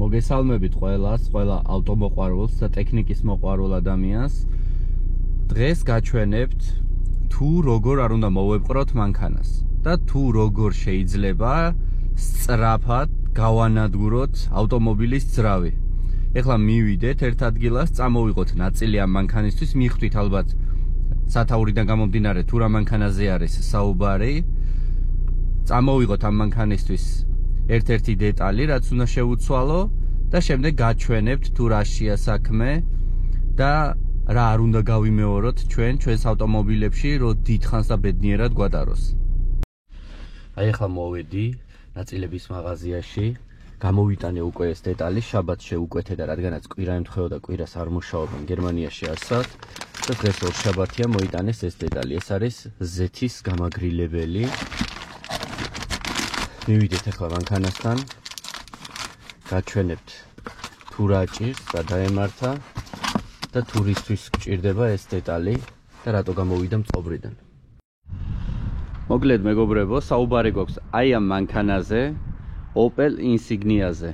მოგესალმებით ყველას, ყველა ავტომოყვარულს და ტექნიკის მოყვარულ ადამიანს. დღეს გაჩვენებთ თუ როგორ არ უნდა მოვეპყროთ მანქანას და თუ როგორ შეიძლება სწრაფად გავანადგუროთ ავტომობილის ძრავი. ეხლა მივიდეთ ერთ ადგილას, წამოვიღოთ ნაწილი ამ მანქანისთვის, მიხვდით ალბათ სათაურიდან გამომდინარე თუ რა მანქანაზე არის საუბარი. წამოვიღოთ ამ მანქანისთვის ერთ-ერთი დეტალი, რაც უნდა შევუცვალო და შემდეგ გაჩვენებთ თუ რაშია საქმე და რა არ უნდა გავიმეოროთ ჩვენს ავტომობილებში, რომ დიდხანს და ბედნიერად გვატაროს. აი ახლა მოვედი ნაწილების მაღაზიაში, გამოვიტანე უკვე ეს დეტალი, შაბათს შევუკვეთე და რადგანაც კვირა ემთხვეოდა, კვირას არ მუშაობენ, გერმანიაში არსად და დღეს ორ შაბათია მოიტანეს ეს დეტალი. ეს არის Z-ის გამაგრილებელი. მივიდეთ ახლა მანქანასთან, გაჩვენებთ თუ რა ჭირს და დაემართა და თურისთვის გჭირდება ეს დეტალი და რატო გამოვიდა მწყობრიდან. მოკლედ მეგობრებო, საუბარი გვაქვს აი ამ მანქანაზე, Opel Insignia-ზე,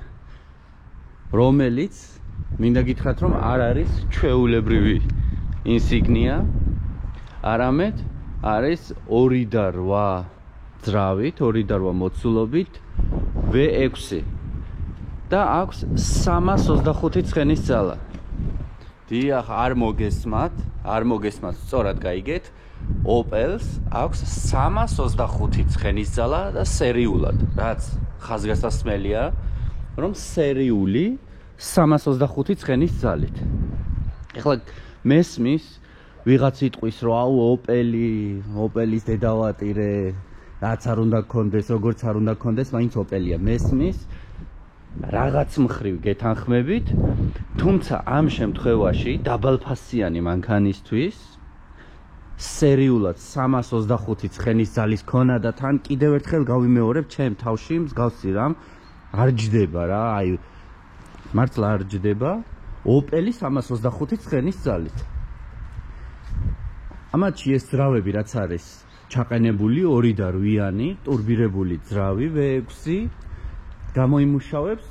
რომელიც მინდა გითხრათ, რომ არ არის ჩვეულებრივი Insignia, არამედ არის 2.8 ძრავით, 2.8 მოცულობით V6 და აქვს 325 ცხენის ძალა. დიახ, არ მოგესმათ, სწორად გაიგეთ. Opel-ს აქვს 325 ცხენის ძალა და სერიულად, რაც ხაზგასასმელია, რომ სერიული 325 ცხენის ძალით. ეხლა მესმის ვიღაც იტყვის, რომ აუ Opel-ის დედავატირე, რაც არ უნდა გქონდეს, როგორც არ უნდა გქონდეს, მაინც Opel-ია. მესმის რაღაც მხრივ გეთანხმებით, თუმცა ამ შემთხვევაში დაბალფასიანი მანქანისთვის სერიულად 325 ცხენის ძალის ქონა და თან კიდევ ერთხელ გავიმეორებ, ჩემ თავში მსგავსი რამ არ ჯდება რა, აი მართლა არ ჯდება Opel-ის 325 ცხენის ძალით. ამათში ეს ძრავები რაც არის ჩაყენებული 2.8-იანი ტურბირებული ძრავი V6 გამოიმუშავებს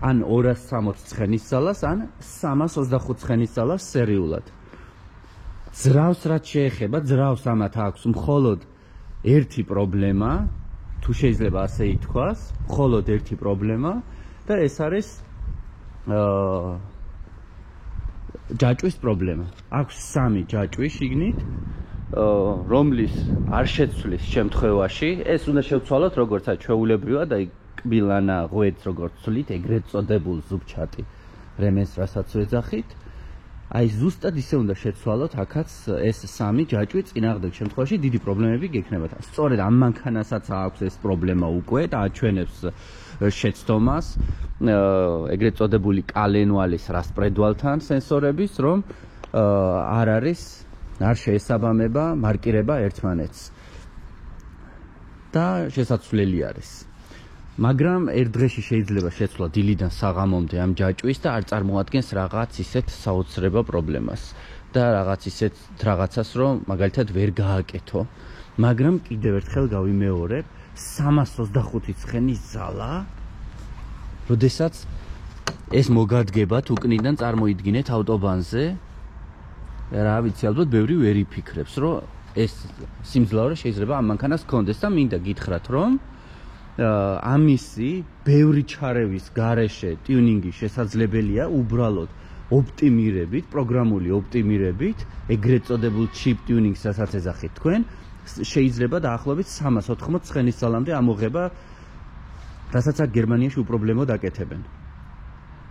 ან 260 ცხენის ძალას, ან 325 ცხენის ძალას სერიულად. ძრავს რაც შეეხება, ძრავს ამათ აქვს მხოლოდ ერთი პრობლემა, თუ შეიძლება ასე ითქვას, მხოლოდ ერთი პრობლემა და ეს არის ჯაჭვის პრობლემა. აქვს 3 ჯაჭვი შიგნით, რომლის არ შეცვლის შემთხვევაში, ეს უნდა შევცვალოთ როგორც ჩვეულებრივად, აი კბილანა ღვედს როგორც ცვლით, ეგრეთ წოდებულ ზუბჩატი რემენს, რასაც ვეძახით. აი ზუსტად ისე უნდა შეცვალოთ აქაც ეს 3 ჯაჭვი, წინააღმდეგ შემთხვევაში დიდი პრობლემები გექნებათ. სწორედ ამ მანქანასაც აქვს ეს პრობლემა უკვე და აჩვენებს შეცდომას ეგრეთ წოდებული კალენვალის რასპრედვალთან სენსორების, რომ არ შეესაბამება მარკირება ერთმანეთს და შესაძლებელი არის. მაგრამ ერთ დღეში შეიძლება შეცვლა დილიდან საღამომდე ამ ჯაჭვის და არ წარმოადგენს რაღაც ისეთ საოცრება პრობლემას და რაღაც ისეთ რაღაცას, რომ მაგალითად ვერ გააკეთო. მაგრამ კიდევ ერთხელ გავიმეორებ, 325 ცხენის ძალა, როდესაც ეს მოგადგება თუკნიდან წარმოიდგინეთ ავტობანზე, რა ვიცი, ალბათ ბევრი ვერ იფიქრებს, რომ ეს სიმძლავრე შეიძლება ამ მანქანას გქონდეს და მინდა გითხრათ, რომ ამისი ბევრი ჩარევის გარეშე ტიუნინგი შესაძლებელია უბრალოდ ოპტიმირებით, პროგრამული ოპტიმირებით, ეგრეთ წოდებულ ჩიპ ტიუნინგს, რასაც ეძახით თქვენ, შეიძლება დაახლოებით 380 ცხენის ძალამდე ამოღება, რასაც აქ გერმანიაში უპრობლემოდ აკეთებენ.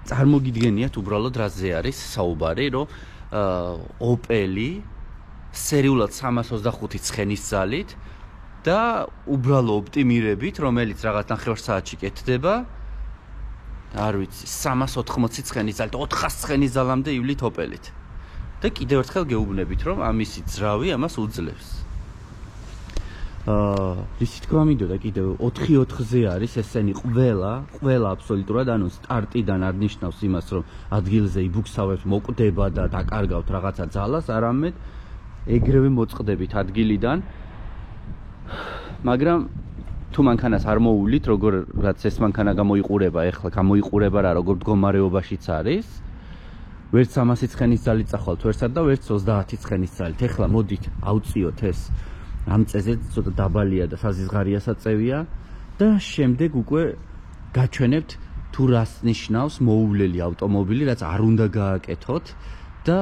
წარმოგიდგენიათ უბრალოდ რაზე არის საუბარი, რომ Opel-ი სერიულად 325 ცხენის ძალით და უბრალო ოპტიმირებით, რომელიც რაღაც ნახევარსაათში კეთდება, არ ვიცი, 380 ცხენის ძალით, 400 ცხენის ძალამდე ივლით Opel-ით. და კიდევ ერთხელ გეუბნებით, რომ ამისი ძრავი ამას უძლებს. ისი თქვა მინდოდა კიდევ 4-4-ზე არის ესენი ყველა აბსოლუტურად, ანუ სტარტიდან არ ნიშნავს იმას, რომ ადგილზე იბუქსავებთ, მოკვდება და დაკარგავთ რაღაცა ძალას, არამედ ეგრევე მოწყდებით ადგილიდან. მაგრამ თუ მანქანას არ მოუვლით, როგორც ეს მანქანა გამოიყურება, ეხლა გამოიყურება რა, როგორ მდგომარეობაშიც არის. ვერც 300 ცხენის ძალით წახვალთ ვერსად და ვერც 30 ცხენის ძალით. ეხლა მოდით ავწიოთ ეს ამ წეზე ცოტა დაბალია და საზიზღარიასაც წევია და შემდეგ უკვე გაჩვენებთ თუ რას ნიშნავს მოუვლელი ავტომობილი, რაც არ უნდა გააკეთოთ და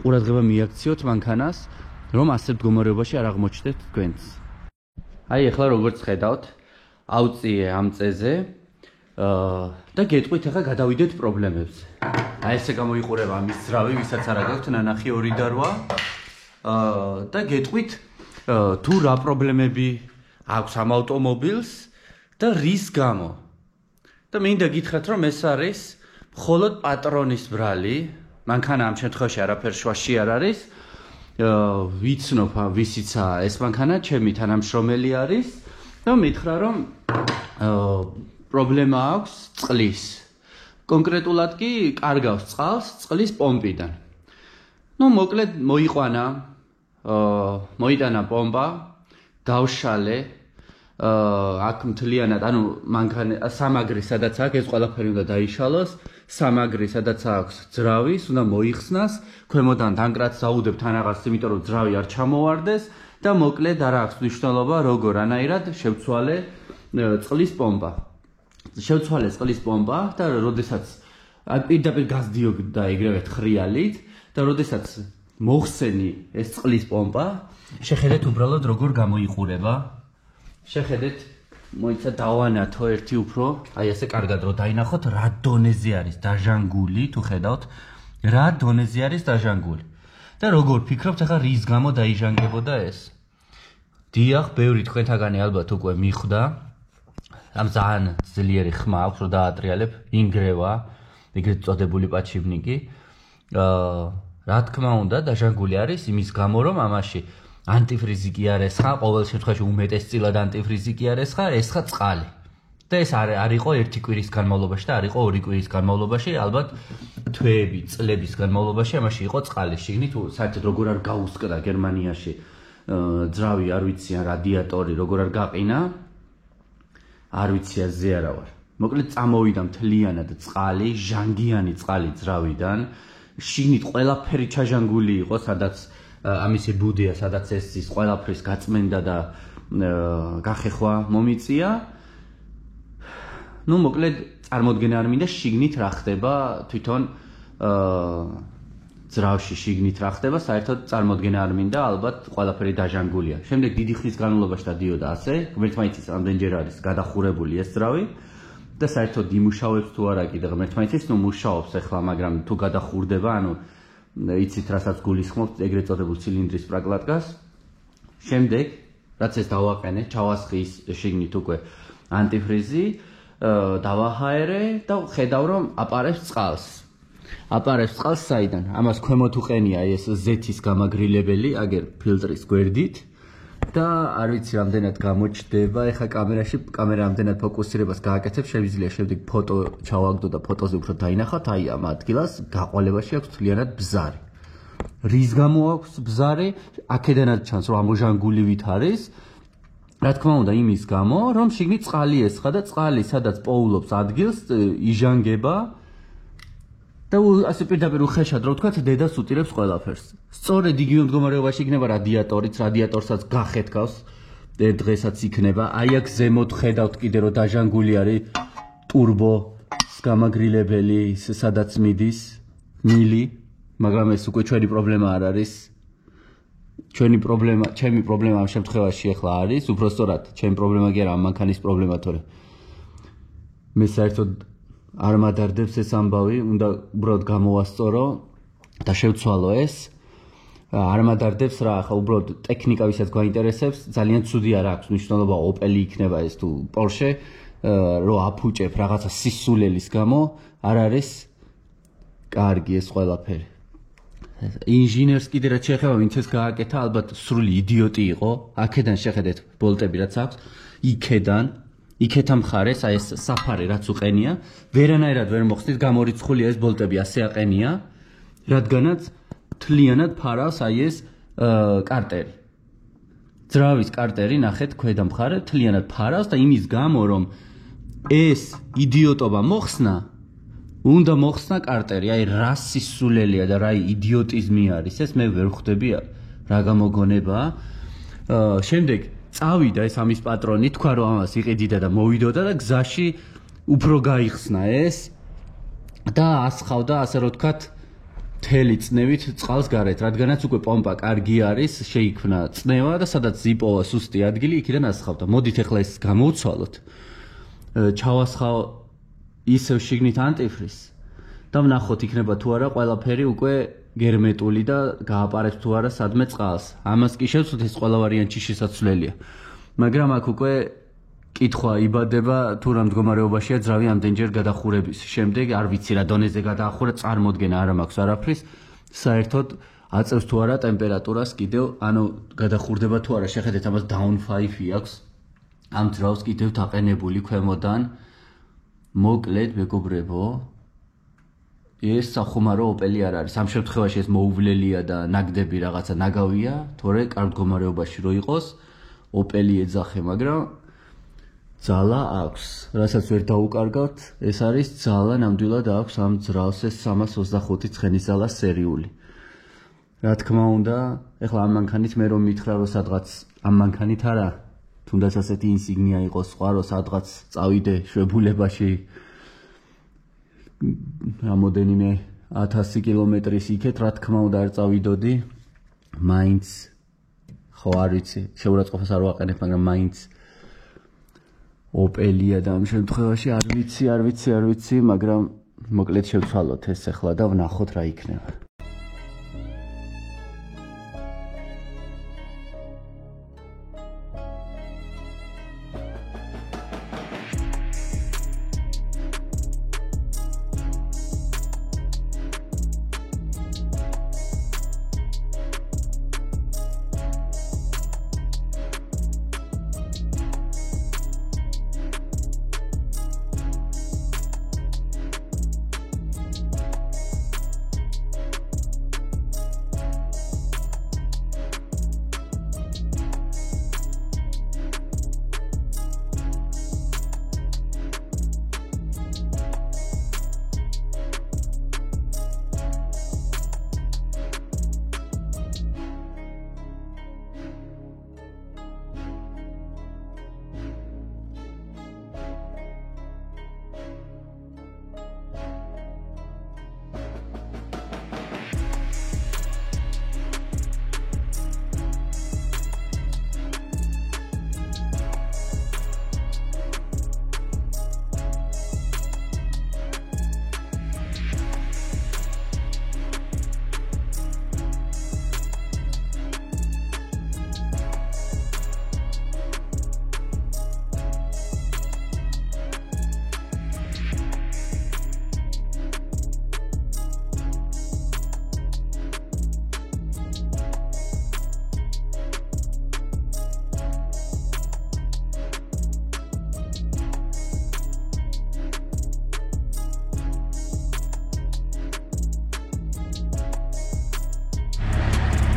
ყურადღება მიაქციოთ მანქანას, რომ ასე მდგომარეობაში არ აღმოჩნდეთ თქვენს. აი ეხლა როგორც ხედავთ, ავწიე ამ წეზე და გეტყვით ახლა გადავიდეთ პრობლემებზე. აი ესე გამოიყურება ამის ძრავი, ვისაც არ აქვს ნანახი 2 და 8 და გეტყვით თუ რა პრობლემები აქვს ამ ავტომობილს და რის გამო. და მინდა გითხრათ, რომ ეს არის მხოლოდ პატრონის ბრალი, მანქანა ამ შემთხვევაში არაფერ შუაში არ არის. ვიცნობ ვისიცა ეს მანქანა, ჩემი თანამშრომელი არის და მითხრა, რომ პრობლემა აქვს წყლის. კონკრეტულად კი კარგავს წყალს წყლის პომპიდან. ნუ მოკლედ მოიტანა პომპა, დავშალე აქ მთლიანად, ანუ მანქანა სამაგრი სადაც აქვს, ეს ყველაფერი უნდა დაიშალოს, სამაგრი სადაც აქვს ძრავის, უნდა მოიხსნას, ქვემოდან დანკრაც საუდებთ თანაღას, იმიტომ რომ ძრავი არ ჩამოვარდეს და მოკლედ არ აქვს მნიშვნელობა როგორ ანაირად შევცვალე წყლის პომპა. შევცვალე წყლის პომპა და როდესაც პირდაპირ გასდიო და ეგრევე ხრიალით და როდესაც მოხსენი ეს წყლის პომპა, შეხედეთ უბრალოდ როგორ გამოიყურება. შეხედეთ, მოიცა დავანათო ერთი უფრო, აი ასე კარგად რომ დაინახოთ რა დონეზე არის დაჟანგული, თუ ხედავთ, რა დონეზე არის დაჟანგული. და როგორ ფიქრობთ ახლა რის გამო დაიჟანგებოდა ეს? დიახ, ბევრი თქვენთაგანი ალბათ უკვე მიხვდა. ამ ძალიან ძლიერი ხმა აქვს, რომ დაატრიალებ, ინგრევა, ეგრეთ წოდებული პაჩიბნიკი. რა თქმა უნდა, დაჟანგული არის იმის გამო, რომ ამაში ანტიფრიზი კი არ ესხა, ყოველ შემთხვევაში უმეტესწილად ანტიფრიზი კი არ ესხა, ესხა წყალი. და ეს არ იყო 1 კვირის განმავლობაში და არ იყო 2 კვირის განმავლობაში, ალბათ თვეები, წლების განმავლობაში ამაში იყო წყალი. შიგნით საერთოდ როგორ არ გაუსკდა გერმანიაში ძრავი, არ ვიცი, რადიატორი როგორ არ გაყინა, არ ვიცი, აზე არა ვარ. მოკლედ წამოვიდა მთლიანად წყალი, ჟანგიანი წყალი ძრავიდან. შიგნით ყველაფერი ჩაჟანგული იყო, სადაც ამისი ბუდია, სადაც ეს ის ყველაფრის გაწმენდა და გახეხვა მომიწია. ნუ მოკლედ წარმოდგენა არ მინდა შიგნით რა ხდება თვითონ ძრავში შიგნით რა ხდება, საერთოდ წარმოდგენა არ მინდა, ალბათ ყველაფერი დაჟანგულია. შემდეგ დიდი ხნის განმავლობაში დადიოდა ასე, ღმერთმაიცის რამდენჯერ არის გადახურებული ეს ძრავი და საერთოდ იმუშავებს თუ არა კიდე ღმერთმაიცის, ნუ მუშაობს ახლა, მაგრამ თუ გადახურდება, ანუ იცით რასაც გულისხმობთ, ეგრეთ წოდებულ ცილინდრის პრაკლატკას. შემდეგ, რაც ეს დავაყენე, ჩავასხი ის შიგნით უკვე ანტიფრიზი, დავაჰაერე და ხედავ რომ აპარებს წყალს. აპარებს წყალს საიდან? ამას ქვემოთ უყენია ეს ზეთის გამაგრილებელი, აგერ ფილტრის გვერდით და არ ვიცი რამდენად გამოჩდება, ეხა კამერა რამდენად ფოკუსირებას გააკეთებს, შეგვიძლია შემდეგ ფოტო ჩავაგდო და ფოტოზე უფრო დაინახოთ, აი ამ ადგილას გაყვალებაში აქვს თლიანად ბზარი. რის გამო აქვს ბზარი? აქედანაც ჩანს რომ ამოჟანგულივით არის. რა თქმა უნდა იმის გამო, რომ შიგნით წყალი ესხა და წყალი სადაც პოულობს ადგილს, იჟანგება და ასე პირდაპირ უხეშად რო ვთქვათ, დედას უტირებს ყველაფერს. სწორედ იგივე მდგომარეობაში იქნება რადიატორიც, რადიატორსაც გახეთქავს, დღესაც იქნება. აი აქ ზემოთ ხედავთ კიდე რომ დაჟანგული არის ტურბოს გამაგრილებელი, სადაც მიდის მილი, მაგრამ ეს უკვე ჩვენი პრობლემა არ არის. ჩვენი პრობლემა ამ შემთხვევაში ახლა არის, უბრალოდ ჩემი პრობლემა კი არა, ამ მანქანის პრობლემა, თორე მე საერთოდ არ მადარდებს ეს ამბავი, უნდა უბრალოდ გამოვასწორო და შევცვალო ეს. არ მადარდებს რა, ახლა უბრალოდ ტექნიკა ვისაც გვაინტერესებს, ძალიან ცუდი არ აქვს მნიშვნელობა ოპელი იქნება ეს თუ პორშე, რო აფუჭებ რაღაცა სისულელის გამო, არ არის კარგი ეს ყველაფერი. ინჟინერს კიდე რაც შეეხება, ვინც ეს გააკეთა, ალბათ სრული იდიოტი იყო. აქედან შეხედეთ ბოლტები რაც აქვს, იქეთა მხარეს, აი ეს საფარი რაც უყენია, ვერანაირად ვერ მოხსნით, გამორიცხულია ეს ბოლტები, ასე აყენია, რადგანაც თლიანად ფარავს აი ეს კარტერი. ძრავის კარტერი ნახეთ ქვედა მხარე მთლიანად ფარავს და იმის გამო რომ ეს იდიოტობა მოხსნა უნდა მოხსნა კარტერი აი რა სისულელია და რა იდიოტიზმი არის ეს მე ვერ ხვდები რა გამოგონებაა შემდეგ წავიდა ეს ამის პატრონი თქვა რომ ამას იყიდიდა და მოვიდოდა და გზაში უფრო გაიხსნა ეს და ასხავდა ასე რომ ვთქვათ მთელი წნევით წყალს გარეთ რადგანაც უკვე პომპა კარგი არის შეიქმნა წნევა და სადაც იპოვა სუსტი ადგილი იქიდან ასხავდა მოდით ახლა ეს გამოვცვალოთ ჩავასხავ ისევ შიგნით ანტიფრის და ვნახოთ იქნება თუ არა ყველაფერი უკვე გერმეტული და გააპარებს თუ არა სადმე წყალს ამას კი შევცვლით ეს ყველა ვარიანტი შესაძლებელია მაგრამ აქ უკვე კითხვა იბადება თუ რა მდგომარეობაშია ძრავი ამდენჯერ გადახურების შემდეგ არ ვიცი რა დონეზე გადაახურა წარმოდგენა არ მაქვს არაფრის საერთოდ აწევს თუ არა ტემპერატურას კიდევ ანუ გადახურდება თუ არა შეხედეთ ამას down 5-ი აქვს ამ ძრავს კიდევ დაყენებული ქვემოდან მოკლედ მეგობრებო ეს სახუმარო ოპელი არ არის ამ შემთხვევაში ეს მოუვლელია და ნაგდები რაღაცა ნაგავია თორე კარგ მდგომარეობაში რო იყოს ოპელი ეძახე მაგრამ ძალა აქვს რასაც ვერ დაუკარგავთ ეს არის ძალა ნამდვილად აქვს ამ ძრავს ეს 325 ცხენის ძალა სერიული რა თქმა უნდა ეხლა ამ მანქანით მე რომ მითხრა რომ სადღაც ამ მანქანით არა თუნდაც ასეთი ინსიგნია იყოს სხვა რომ სადღაც წავიდე შვებულებაში რამოდენიმე 1000 კილომეტრის იქეთ რა თქმა უნდა არ წავიდოდი მაინც ხო არ ვიცი შეურაცხყოფას არ ვაყენებ მაგრამ მაინც ოპელია და ამ შემთხვევაში არ ვიცი მაგრამ მოკლედ შევცვალოთ ეს ახლა და ვნახოთ რა იქნება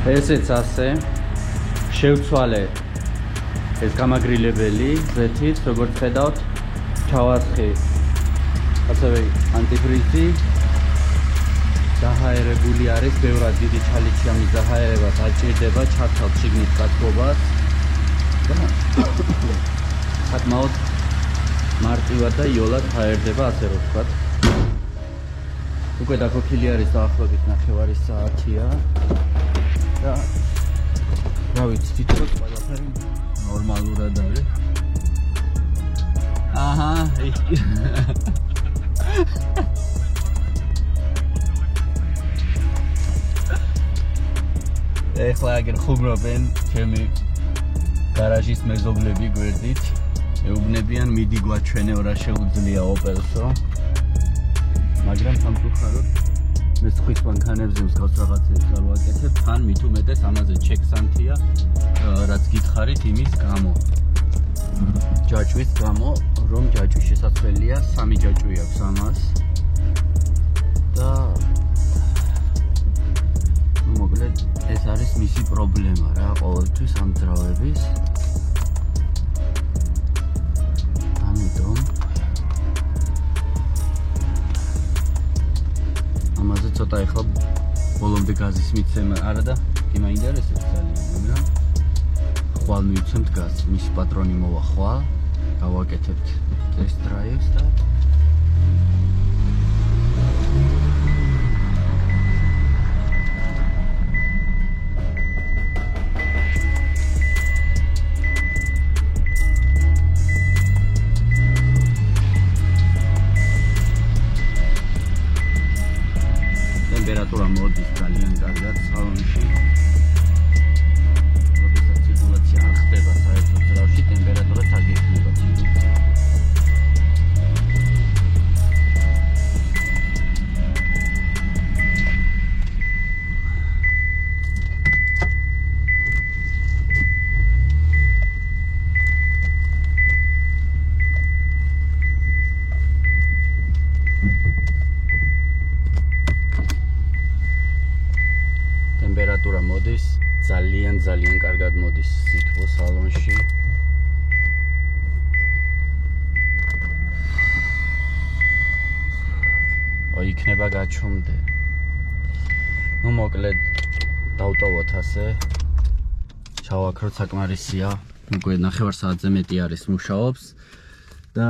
ესეც ასე შევცვალე ეს გამაგრილებელი ზეთით როგორც ხედავთ ჩავასხი ასევე ანტიფრიზი დაჰაერებული არის ბევრად დიდი ჩალიქი ამის დაჰაერებას აჭირდება ჩართავთ შიგნით კაცობას და საკმაოდ მარტივად და იოლად ჰაერდება ასე რომ ვთქვათ უკვე დაქოქილი არის დაახლოებით 9 საათია და რა ვიცი თვითონ ყველაფერი ნორმალურად არის აჰა ეხლა აგერ ხუმრობენ ჩემი გარაჟის მეზობლები გვერდით ეუბნებიან მიდი გვაჩვენევ რა შეუძლია ოპელსო მაგრამ სამწუხაროდ მე ხუთ მანქანებზე მსგავს რაღაცებს არ ვაკეთებ თან მით უმეტეს ამაზე ჩექსანთია რაც გითხარით იმის გამო ჯაჭვის გამო რომ ჯაჭვი შესაძლებელია 3 ჯაჭვი აქვს ამას და მოკლედ ეს არის მისი პრობლემა რა, ყოველთვის ამ ძრავების. ამიტომ ამაზე ცოტა ეხლა ბოლომდე გაზის მიცემა არა და კი მაინტერესებს ძალიან, მაგრამ ხვალ მივცემთ გაზს, მისი პატრონი მოვა ხვალ, გავაკეთებთ test drive-ს და ტემპერატურა მოდის ძალიან კარგად სალონში. როდესაც ცირკულაცია არ ხდება საერთოდ ძრავში, ტემპერატურა თაგი იქნება ცირკულაცია. ტემპერატურა მოდის ძალიან კარგად მოდის სითბო სალონში. იქნება გაჩვმდე. ნუ მოკლედ დავტოვოთ ასე. ჩავაქროთ საკმარისია. უკვე 9 საათზე მეტი არის მუშაობს და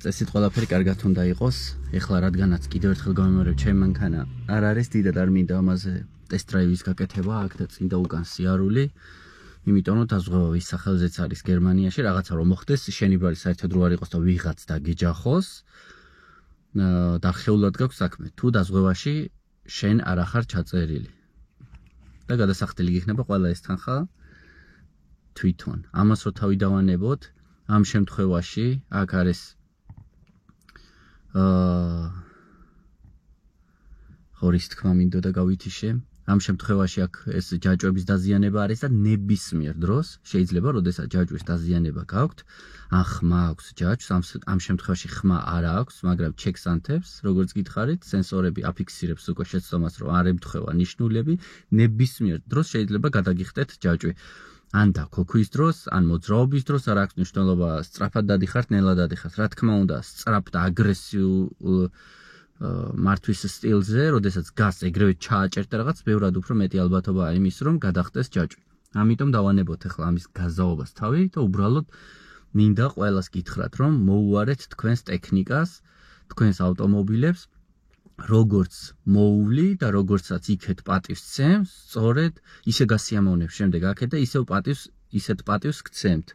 წესით ყველაფერი კარგად უნდა იყოს. ეხლა რადგანაც კიდევ ერთხელ გამიმეორებ, ჩემი მანქანა არ არის დიდად არ მინდა ამაზე test drive-ის გაკეთება, აქ და წინ და უკან სიარული. იმიტომ რომ დაზღვევა ვის სახელზეც არის გერმანიაში, რაღაცა რომ მოხდეს, შენი ბრალი საერთოდ რო არ იყოს და ვიღაც დაგეჯახოს. და ხეულად გაქვს საქმე. თუ დაზღვევაში შენ არ ახარ ჩაწერილი. და გადასახდელი გიქნება ყველა ეს თანხა თვითონ. ამას რო თავი დავანებოთ, ამ შემთხვევაში აქ არის ხორის თქმა მინდოდა გავითიშე. ამ შემთხვევაში აქ ეს ჯაჭვების დაზიანება არის და ნებისმიერ დროს შეიძლება როდესაც ჯაჭვის დაზიანება გაქვთ, ან ხმა აქვს ჯაჭვს, ამ შემთხვევაში ხმა არ აქვს, მაგრამ ჩეკს ანთებს, როგორც გითხარით, სენსორები აფიქსირებს უკვე შეცდომას, რომ არ ემთხვევა ნიშნულები, ნებისმიერ დროს შეიძლება გადაგიხდეთ ჯაჭვი. ან დაქოქვის დროს, ან მოძრაობის დროს არ აქვს მნიშვნელობა, სწრაფად დადიხართ, ნელა დადიხართ. რა თქმა უნდა, სწრაფ და აგრესიულ მართვის სტილზე, როდესაც გას ეგრევე ჩააჭერთ რაღაც, ბევრად უფრო მეტი ალბათობაა იმის, რომ გადახდეს ჯაჭვი. ამიტომ დავანებოთ ახლა ამის გაზაობას თავი და უბრალოდ მინდა ყველას გითხრათ, რომ მოუარეთ თქვენს ტექნიკას, თქვენს ავტომობილებს, როგორც მოუვლი და როგორცაც იქეთ პატივს ცემს, სწორედ ისე გასიამოვნებს შემდეგ აქეთ და ისეთ პატივს გცემთ.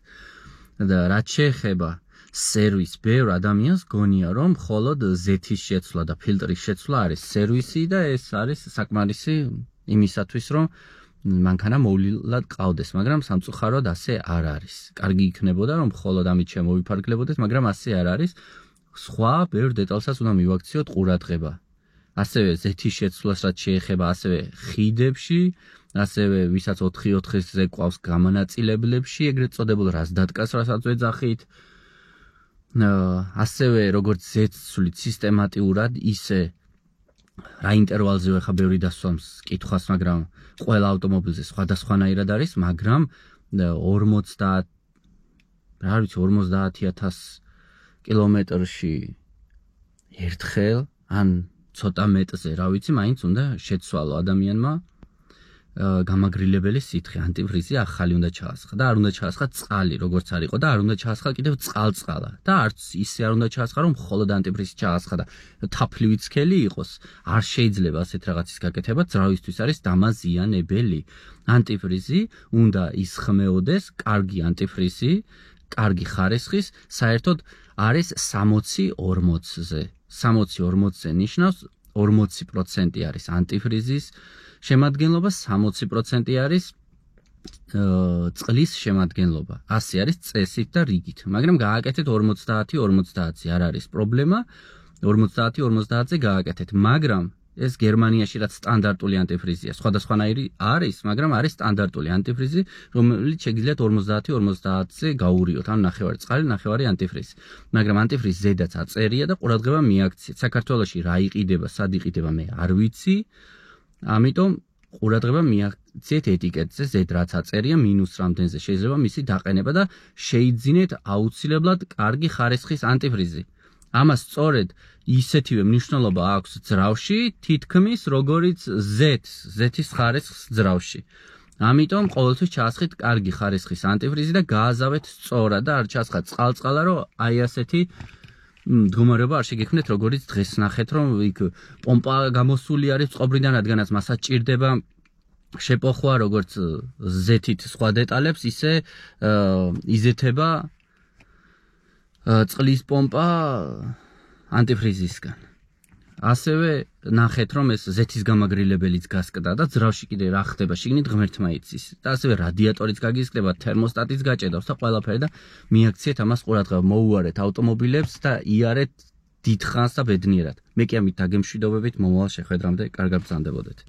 და რაც შეეხება სერვის, ბევრ ადამიანს გონია, რომ მხოლოდ ზეთის შეცვლა და ფილტრის შეცვლა არის სერვისი და ეს არის საკმარისი იმისათვის, რომ მანქანა მოვლილად ყავდეს, მაგრამ სამწუხაროდ ასე არ არის. კარგი იქნებოდა, რომ მხოლოდ ამით შემოვიფარგლებოდეს, მაგრამ ასე არ არის. სხვა ბევრ დეტალსაც უნდა მივაქციოთ ყურადღება. ასევე ზეთის შეცვლას რაც შეეხება, ასევე ხიდებში, ასევე ვისაც 4-4-ზე ყავს გამანაწილებლებში, ეგრეთ წოდებულ რაზდატკას, რასაც ვეძახით. ასევე როგორც ზეთსვლით სისტემატიურად, ისე რა ინტერვალზე ხა ბევრი დასვამს კითხვას, მაგრამ ყველა ავტომობილზე სხვადასხვანაირად არის, მაგრამ 50,000 კილომეტრში ერთხელ ან ცოტა მეტზე, რა ვიცი, მაინც უნდა შეცვალო ადამიანმა გამაგრილებელი სითხე, ანტიფრიზი ახალი უნდა ჩაასხა და არ უნდა ჩაასხა წყალი, როგორც არ იყო და არ უნდა ჩაასხა კიდევ წყალ-წყალა და არც ისე არ უნდა ჩაასხა, რომ მხოლოდ ანტიფრიზი ჩაასხა და თაფლივი ცქელი იყოს. არ შეიძლება ასეთ რაღაცის გაკეთება, ძრავისთვის არის დამაზიანებელი. ანტიფრიზი უნდა ისხმეოდეს, კარგი ანტიფრიზი, კარგი ხარისხის, საერთოდ არის 60-40-ზე. 60-40-ზე ნიშნავს 40% არის ანტიფრიზის შემადგენლობა, 60% არის წყლის შემადგენლობა. ასე არის წესით და რიგით. მაგრამ გააკეთეთ 50-50-ზე, არ არის პრობლემა. 50-50-ზე გააკეთეთ, მაგრამ ეს გერმანიაში რაც სტანდარტული ანტიფრიზია. სხვადასხვანაირი არის, მაგრამ არის სტანდარტული ანტიფრიზი, რომელიც შეგიძლიათ 50-50-ზე გაურიოთ. ან ნახევარი წყალი, ნახევარი ანტიფრიზი. მაგრამ ანტიფრიზი ზედაც აწერია და ყურადღება მიაქციეთ. საქართველოში რა იყიდება, სად იყიდება, მე არ ვიცი. ამიტომ ყურადღება მიაქციეთ ეტიკეტზე, ზედ რაც აწერია მინუს რამდენზე შეიძლება მისი დაყენება და შეიძინეთ აუცილებლად კარგი ხარისხის ანტიფრიზი. ამას სწორედ ისეთივე მნიშვნელობა აქვს ძრავში, თითქმის როგორიც ზეთის ხარისხს ძრავში. ამიტომ ყოველთვის ჩაასხით კარგი ხარისხის ანტიფრიზი და გააზავეთ სწორად და არ ჩასხათ წყალ-წყალა, რომ აი ასეთი მდგომარეობა არ შეგექმნეთ, როგორც დღეს ნახეთ, რომ იქ პომპა გამოსული არის წყობრიდან, რადგანაც მასაც ჭირდება შეპოხვა როგორც ზეთით სხვა დეტალებს, ისე იზეთება წყლის პომპა ანტიფრიზისგან. ასევე ნახეთ, რომ ეს ზეთის გამაგრილებელიც გასკდა და ძრავში კიდე რა ხდება, შიგნით ღმერთმა იცის. და ასევე რადიატორიც გაგისკდება, თერმოსტატიც გაჭედავს და ყველაფერი და მიაქციეთ ამას ყურადღება, მოუარეთ ავტომობილებს და იარეთ დიდხანს და ბედნიერად. მე კი ამით დაგემშვიდობებით მომავალ შეხვედრამდე, კარგად ბრძანდებოდეთ.